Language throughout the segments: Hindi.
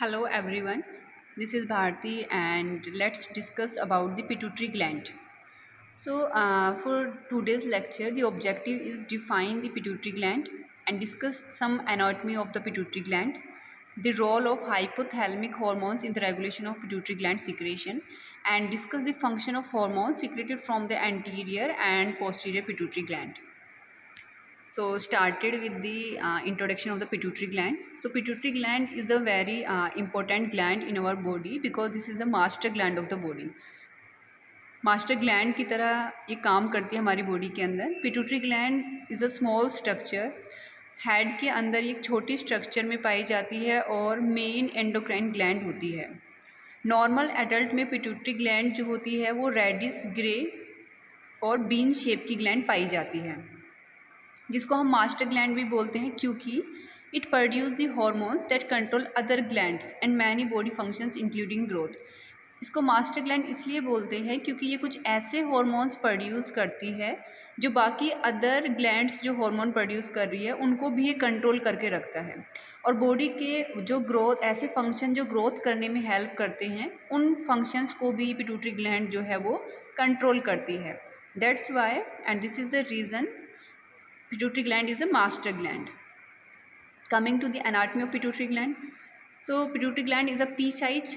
Hello everyone, this is Bharti and let's discuss about the pituitary gland. For today's lecture, the objective is define the pituitary gland and discuss some anatomy of the pituitary gland, the role of hypothalamic hormones in the regulation of pituitary gland secretion, and discuss the function of hormones secreted from the anterior and posterior pituitary gland. So started with the introduction of the pituitary gland. So pituitary gland is a very important gland in our body because this is a master gland of the body. Master gland की तरह ये काम करती है हमारी बॉडी के अंदर. Pituitary gland is a small structure, head के अंदर एक छोटी स्ट्रक्चर में पाई जाती है और मेन एंडोक्राइन ग्लैंड होती है. नॉर्मल एडल्ट में पिट्यूटरी ग्लैंड जो होती है वो रेडिश ग्रे और बीन शेप की ग्लैंड पाई जाती है, जिसको हम मास्टर ग्लैंड भी बोलते हैं क्योंकि it produce the hormones that control other glands and many body functions including growth. इसको मास्टर ग्लैंड इसलिए बोलते हैं क्योंकि ये कुछ ऐसे हॉर्मोन्स प्रोड्यूस करती है जो बाकी अदर ग्लैंड्स जो हार्मोन प्रोड्यूस कर रही है उनको भी ये कंट्रोल करके रखता है, और बॉडी के जो ग्रोथ ऐसे फंक्शन जो ग्रोथ करने में हेल्प करते हैं उन फंक्शंस को भी पिट्यूटरी ग्लैंड जो है वो कंट्रोल करती है. That's why and this is the reason pituitary gland is a master gland. Coming to the anatomy of pituitary gland. So pituitary gland is a pea size,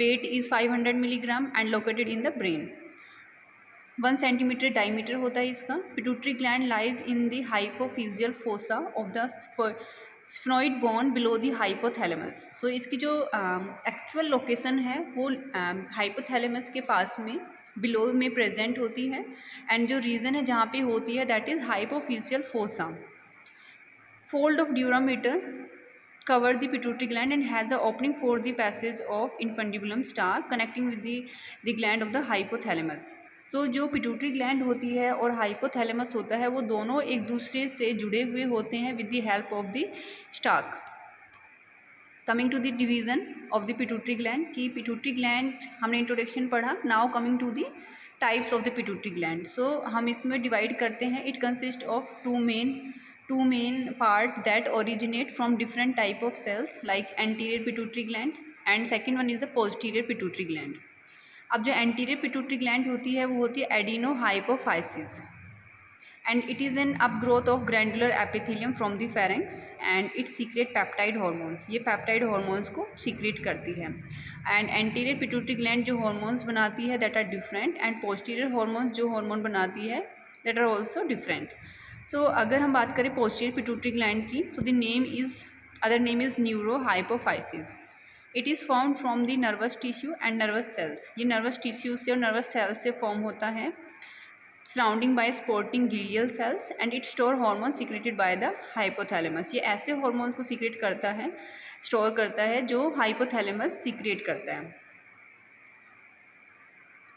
weight is 500 milligram and located in the brain. 1 centimeter diameter होता है इसका. Pituitary gland lies in the hypophyseal fossa of the sphenoid bone below the hypothalamus. So इसकी जो एक्चुअल लोकेशन है वो हाइपोथैलेमस के पास में बिलो में प्रेजेंट होती है, एंड जो रीज़न है जहाँ पे होती है that is hypophyseal fossa. Fold of dura mater cover the pituitary gland and has a opening for the passage of infundibulum stalk connecting with the gland of the hypothalamus. So जो पिट्यूटरी ग्लैंड होती है और हाइपोथैलेमस होता है वो दोनों एक दूसरे से जुड़े हुए होते हैं with the help of the stalk. Coming to the division of the pituitary gland कि पिट्यूटरी ग्लैंड हमने इंट्रोडक्शन पढ़ा. Now coming to the types of the pituitary gland. So हम इसमें डिवाइड करते हैं. It consist of two main part that originate from different type of cells like anterior pituitary gland and second one is the posterior pituitary gland. अब जो anterior pituitary gland होती है वो होती है adenohypophysis and it is an upgrowth of granular epithelium from the pharynx and it secrete peptide hormones. ये peptide hormones को secrete करती है. and anterior pituitary gland जो hormones बनाती है that are different and posterior hormones जो hormone बनाती है that are also different. सो अगर हम बात करें पोस्टीरियर पिट्यूटरी ग्लैंड की, so the other name is neurohypophysis. It is found from the nervous tissue and nervous cells. ये नर्वस टिश्यू से और नर्वस सेल्स से फॉर्म होता है, surrounding by supporting glial cells and it store hormone secreted by the hypothalamus. ये ऐसे हार्मोन्स को सीक्रेट करता है, स्टोर करता है जो हाइपोथैलेमस सीक्रेट करता है.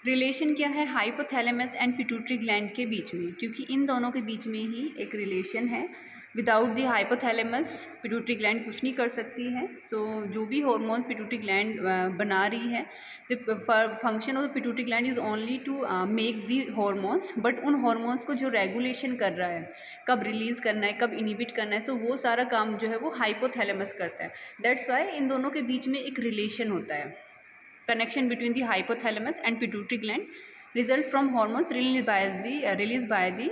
रिलेशन क्या है हाइपोथैलेमस एंड पिट्यूटरी ग्लैंड के बीच में, क्योंकि इन दोनों के बीच में ही एक रिलेशन है. Without the hypothalamus pituitary gland कुछ नहीं कर सकती है. सो जो भी हार्मोन पिट्यूटरी ग्लैंड बना रही है, the function of the pituitary gland is only to make the hormones, but उन हार्मोन्स को जो रेगुलेशन कर रहा है, कब रिलीज़ करना है, कब इनिबिट करना है, सो वो सारा काम जो है वो हाइपोथैलेमस करता है. दैट्स वाई इन दोनों के बीच में एक रिलेशन होता है. Connection between the hypothalamus and pituitary gland result from hormones released by the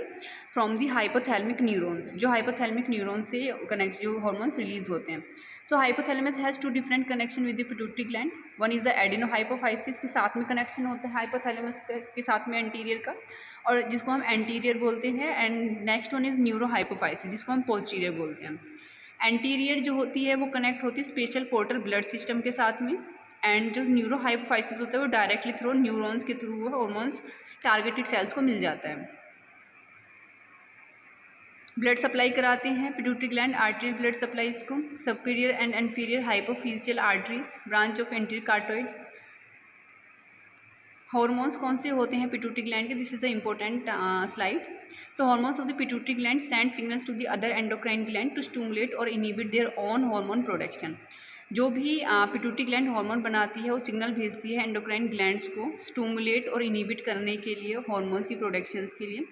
from the hypothalamic neurons. जो hypothalamic neurons से connect जो hormones release होते हैं. So hypothalamus has two different connection with the pituitary gland. One is the adenohypophysis के साथ में connection होता है hypothalamus के साथ में anterior का, और जिसको हम anterior बोलते हैं, and next one is neurohypophysis जिसको हम posterior बोलते हैं. Anterior जो होती है वो connect होती है स्पेशल पोर्टल ब्लड सिस्टम के साथ में, एंड जो न्यूरोहाइपोफाइसिस होता है वो डायरेक्टली थ्रू न्यूरॉन्स के थ्रू हॉर्मोन्स टारगेटेड सेल्स को मिल जाता है. ब्लड सप्लाई कराते हैं pituitary gland, artery blood supply इसको, superior and inferior hypophyseal arteries, branch of anterior carotid. Hormones कौन से होते हैं पिट्यूटरी ग्लैंड के, this is a important slide. So hormones of the pituitary gland send signals to the other endocrine gland to stimulate और inhibit their own hormone production. जो भी पिट्यूटरी ग्लैंड हार्मोन बनाती है वो सिग्नल भेजती है एंडोक्राइन ग्लैंड्स को स्टिमुलेट और इनहिबिट करने के लिए हार्मोन्स की प्रोडक्शंस के लिए.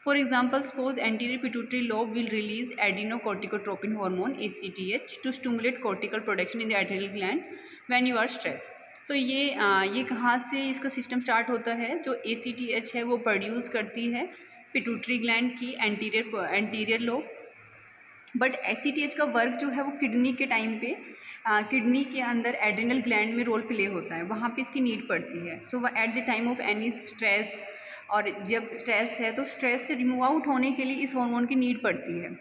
For example, suppose anterior pituitary lobe will release adrenocorticotropin hormone ACTH to stimulate cortical production in the adrenal gland when you are stressed. So ये कहाँ से इसका सिस्टम स्टार्ट होता है? जो ACTH है वो प्रोड्यूस करती है पिट्यूटरी ग्लैंड की एंटीरियर लोब, बट ACTH का वर्क जो है वो किडनी के टाइम पे किडनी के अंदर एड्रिनल ग्लैंड में रोल प्ले होता है, वहाँ पे इसकी नीड पड़ती है. So at the time of any stress, और जब स्ट्रेस है तो स्ट्रेस से रिमूव आउट होने के लिए इस हार्मोन की नीड पड़ती है.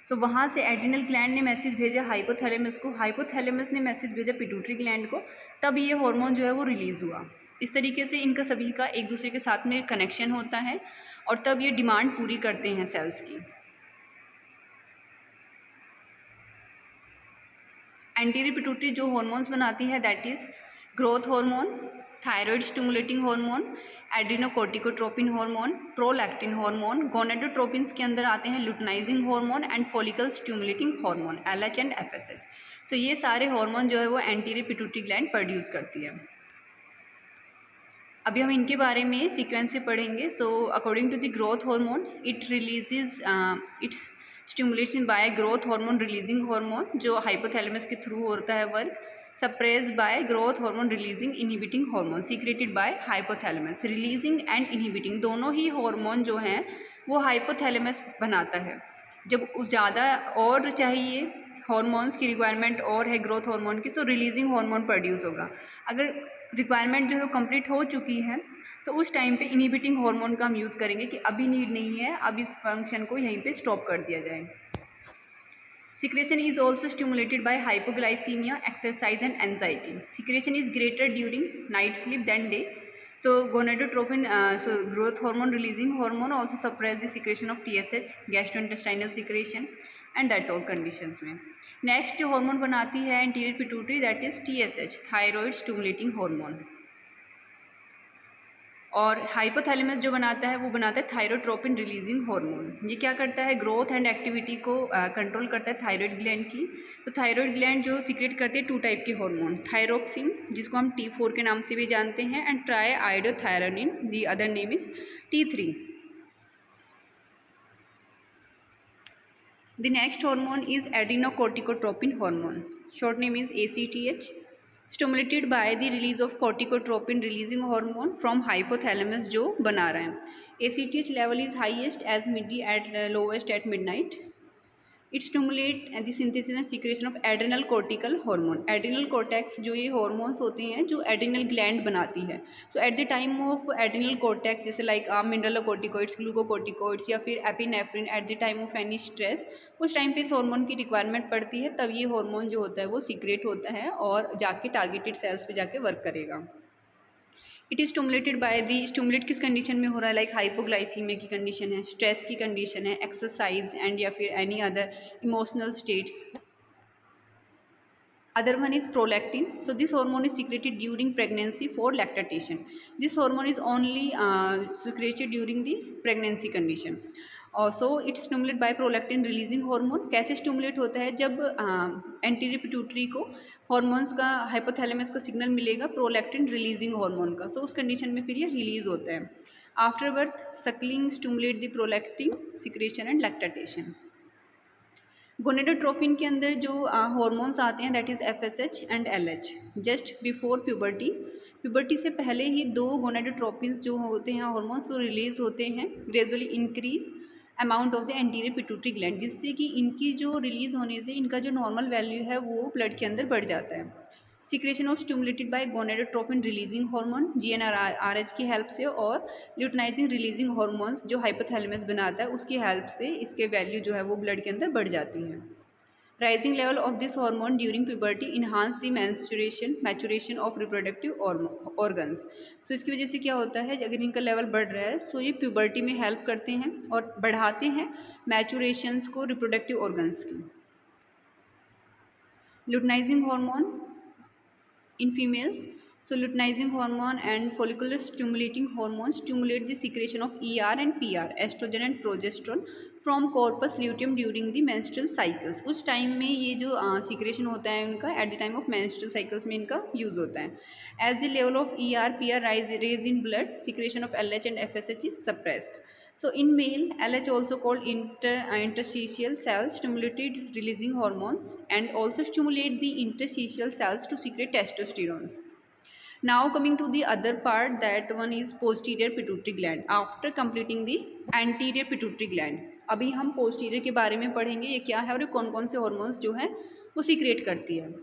सो वहाँ से एड्रिनल ग्लैंड ने मैसेज भेजा हाइपोथैलेमस को, हाइपोथैलेमस ने मैसेज भेजा पिट्यूटरी ग्लैंड को, तब ये हार्मोन जो है वो रिलीज़ हुआ. इस तरीके से इनका सभी का एक दूसरे के साथ में कनेक्शन होता है और तब ये डिमांड पूरी करते हैं सेल्स की. एंटीरियर पिट्यूटरी जो हार्मोन्स बनाती है that is growth hormone, thyroid stimulating hormone, adrenocorticotropin hormone, prolactin hormone. Gonadotropins के अंदर आते हैं luteinizing hormone and follicle stimulating hormone LH and FSH. So ये सारे हार्मोन जो है वो एंटीरियर पिट्यूटरी ग्लैंड प्रोड्यूस करती है. अभी हम इनके बारे में सीक्वेंस से पढ़ेंगे. So according to the growth hormone, it releases its stimulation by growth hormone releasing hormone जो हाइपोथैलेमस के थ्रू होता है work. Suppress by growth hormone releasing inhibiting hormone secreted by hypothalamus. Releasing and inhibiting दोनों ही हार्मोन जो हैं वो हाइपोथैलेमस बनाता है. जब ज़्यादा और चाहिए हार्मोन्स की रिक्वायरमेंट और है ग्रोथ हार्मोन की, सो रिलीजिंग हार्मोन प्रोड्यूस होगा. अगर रिक्वायरमेंट जो है कंप्लीट हो चुकी है तो उस टाइम पे इनहिबिटिंग हार्मोन का हम यूज़ करेंगे कि अभी नीड नहीं है, अब इस फंक्शन को यहीं पे स्टॉप कर दिया जाए. Secretion is also stimulated by hypoglycemia, exercise and anxiety. Secretion is greater during night sleep than day. So gonadotropin, so growth hormone releasing hormone also suppress the secretion of TSH, gastrointestinal secretion and that all conditions में. Next जो hormone बनाती है anterior pituitary that is TSH, thyroid stimulating hormone. और हाइपोथैलेमस जो बनाता है वो बनाता है थायरोट्रोपिन रिलीजिंग हार्मोन. ये क्या करता है? ग्रोथ एंड एक्टिविटी को कंट्रोल करता है थायराइड ग्लैंड की. तो थायराइड ग्लैंड जो सीक्रेट करते हैं 2 टाइप के हार्मोन, थायरोक्सिन जिसको हम T4 के नाम से भी जानते हैं and triiodothyronine, the other name is T3. The next hormone is adrenocorticotropin hormone, short name is ACTH. Stimulated by the release of corticotropin releasing hormone from hypothalamus जो बना रहे हैं. ACTH level is highest as midday at lowest at midnight. It stimulate the synthesis and secretion of adrenal cortical hormone. Adrenal cortex जो ये हार्मोन्स होते हैं जो एड्रिनल ग्लैंड बनाती है. So at the time of adrenal cortex जैसे लाइक मिनरलोकोर्टिकोइड्स, ग्लूकोकोर्टिकोइड्स या फिर epinephrine at the time of any stress, उस टाइम पे इस हार्मोन की रिक्वायरमेंट पड़ती है, तब ये हार्मोन जो होता है वो सीक्रेट होता है और जाके टारगेटेड सेल्स पे जाके वर्क करेगा. It is stimulated by the, stimulate किस कंडीशन में हो रहा है? लाइक हाइपोग्लाइसीमिया की कंडीशन है, स्ट्रेस की कंडीशन है, एक्सरसाइज एंड या फिर any other emotional states. Other one is prolactin. So this hormone is secreted during pregnancy for lactation. This hormone is only secreted during the pregnancy condition. Also it stimulated by prolactin releasing hormone. कैसे stimulate होता है? जब anterior pituitary को hormones का hypothalamus का सिग्नल मिलेगा प्रोलैक्टिन रिलीजिंग हार्मोन का, सो उस कंडीशन में फिर ये रिलीज होता है. After birth suckling stimulate the prolactin secretion and lactation. Gonadotropin के अंदर जो हार्मोन्स आते हैं that is FSH and LH. Just before puberty, puberty से पहले ही 2 गोनेडोट्रोपिन्स जो होते हैं हार्मोन्स वो रिलीज़ होते हैं gradually increase amount of the anterior pituitary gland, जिससे कि इनकी जो रिलीज़ होने से इनका जो नॉर्मल वैल्यू है वो ब्लड के अंदर बढ़ जाता है. Secretion of stimulated by gonadotropin releasing hormone GnRH की हेल्प से और ल्यूटनाइजिंग रिलीजिंग हार्मोन्स जो हाइपोथैलेमस बनाता है उसकी हेल्प से इसके वैल्यू जो है वो ब्लड के अंदर बढ़ जाती है. Rising level of this hormone during puberty enhance the maturation of reproductive organs. So इसकी वजह से क्या होता है, अगर इनका लेवल बढ़ रहा है सो ये प्यूबर्टी में हेल्प करते हैं और बढ़ाते हैं मैचुरेशंस को रिप्रोडक्टिव ऑर्गन्स की. Luteinising hormone in females, so luteinizing hormone and follicular stimulating hormones stimulate the secretion of ER and PR, estrogen and progesterone from corpus luteum during the menstrual cycles. उस टाइम में ये जो secretion होता है उनका at the time of menstrual cycles में इनका use होता है. As the level of ER PR raise in blood, secretion of LH and FSH is suppressed. So in male, LH also called interstitial cells stimulated releasing hormones and also stimulate the interstitial cells to secrete testosterone. Now coming to the other part, that one is posterior pituitary gland after completing the anterior pituitary gland. अभी हम posterior के बारे में पढ़ेंगे ये क्या है और ये कौन कौन से hormones जो है वो secrete करती है.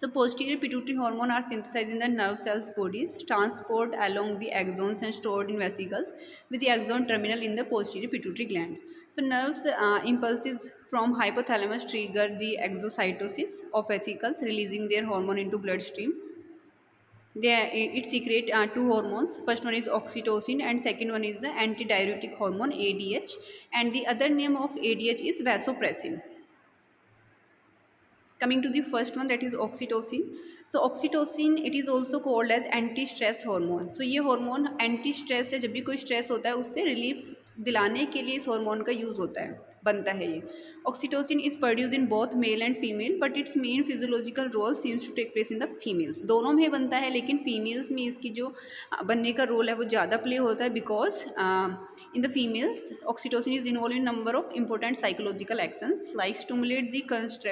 So posterior pituitary hormone are synthesized in the nerve cells bodies, transport along the axons and stored in vesicles with the axon terminal in the posterior pituitary gland. So nerves impulses from hypothalamus trigger the exocytosis of vesicles, releasing their hormone into bloodstream. It secrete two hormones. First one is oxytocin and second one is the antidiuretic hormone ADH, and the other name of ADH is vasopressin. Coming to the first one, that is oxytocin. So oxytocin, it is also called as anti stress hormone. So ये hormone anti stress है, जब भी कोई stress होता है उससे relief दिलाने के लिए इस hormone का use होता है, बनता है ये. Oxytocin is produced in both male and female, but its main physiological role seems to take place in the females. दोनों में बनता है लेकिन females में इसकी जो बनने का role है वो ज़्यादा play होता है, because in the females, oxytocin is involved in number of important psychological actions like stimulate the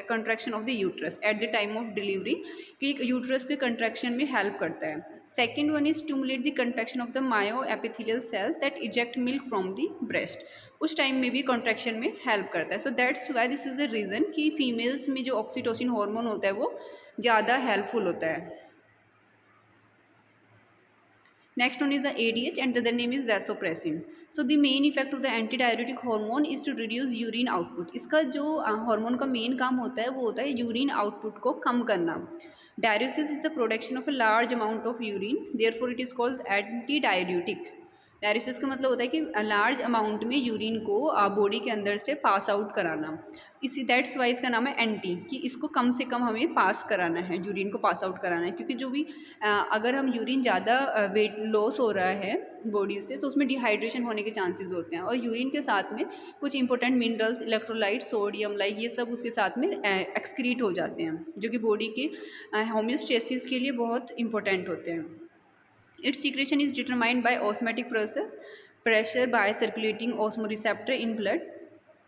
contraction of the uterus at the time of delivery, कि uterus के contraction में help करता है. Second one is stimulate the contraction of the myoepithelial cells that eject milk from the breast. उस टाइम में भी contraction में help करता है. So that's why this is the reason कि females में जो oxytocin hormone होता है वो ज़्यादा helpful होता है. Next one is the ADH and the other name is vasopressin. So the main effect of the antidiuretic hormone is to reduce urine output. इसका जो hormone का main काम होता है वो होता है urine output को कम करना. Diuresis is the production of a large amount of urine, therefore it is called antidiuretic. डायरिसिस का मतलब होता है कि लार्ज अमाउंट में यूरिन को बॉडी के अंदर से पास आउट कराना. इसी दैट्स वाई इसका नाम है एंटी, कि इसको कम से कम हमें पास कराना है, यूरिन को पास आउट कराना है. क्योंकि जो भी अगर हम यूरिन ज़्यादा वेट लॉस हो रहा है बॉडी से तो उसमें डिहाइड्रेशन होने के चांसेस होते हैं, और यूरिन के साथ में कुछ important minerals, electrolyte, sodium, like ये सब उसके साथ में एक्सक्रीट हो जाते हैं, जो कि बॉडी के होम्योस्टेसिस के लिए बहुत इंपॉर्टेंट होते हैं. Its secretion is determined by osmotic pressure by circulating osmoreceptor in blood.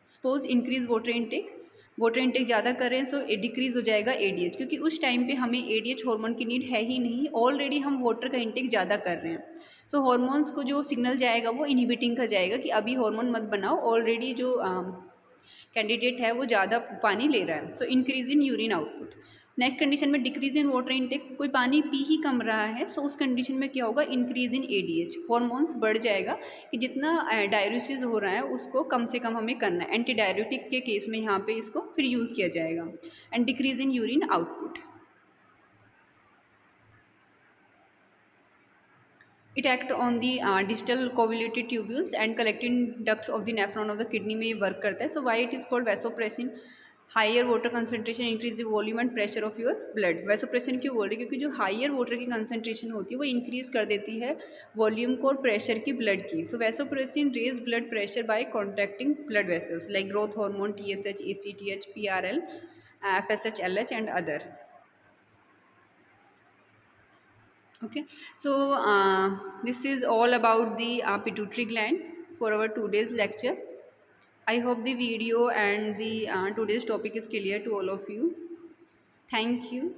Suppose increase water intake ज़्यादा कर रहे हैं, सो डिक्रीज़ हो जाएगा ADH, क्योंकि उस टाइम पे हमें ADH हार्मोन की नीड है ही नहीं, ऑलरेडी हम वाटर का इंटेक ज़्यादा कर रहे हैं. सो हार्मोन्स को जो सिग्नल जाएगा वो इनहिबिटिंग का जाएगा कि अभी हार्मोन मत बनाओ, ऑलरेडी जो कैंडिडेट है वो ज़्यादा पानी ले रहा है. So increase in urine output. Next condition में डिक्रीज इन वाटर इनटेक, कोई पानी पी ही कम रहा है, सो उस कंडीशन में क्या होगा, इंक्रीज इन ADH, हॉर्मोन्स बढ़ जाएगा कि जितना डायरेसिस हो रहा है उसको कम से कम हमें करना है. एंटी डायरेटिक के केस में यहाँ पे इसको फिर यूज़ किया जाएगा. And decrease in urine output. It act on the distal convoluted tubules and collecting ducts of the nephron of the kidney में ये वर्क करता है. So why it is called vasopressin? Higher water concentration increase the volume and pressure of your blood. Vasopressin क्यों बोल रहे हैं, क्योंकि जो हायर वाटर की कंसनट्रेशन होती है वो इंक्रीज कर देती है वॉल्यूम को और प्रेशर की ब्लड की. So vasopressin raise blood pressure by contracting blood vessels like growth hormone, TSH, ACTH, PRL, FSH, LH and other. Okay, so this is all about the pituitary gland for our today's lecture. I hope the video and the today's topic is clear to all of you. Thank you.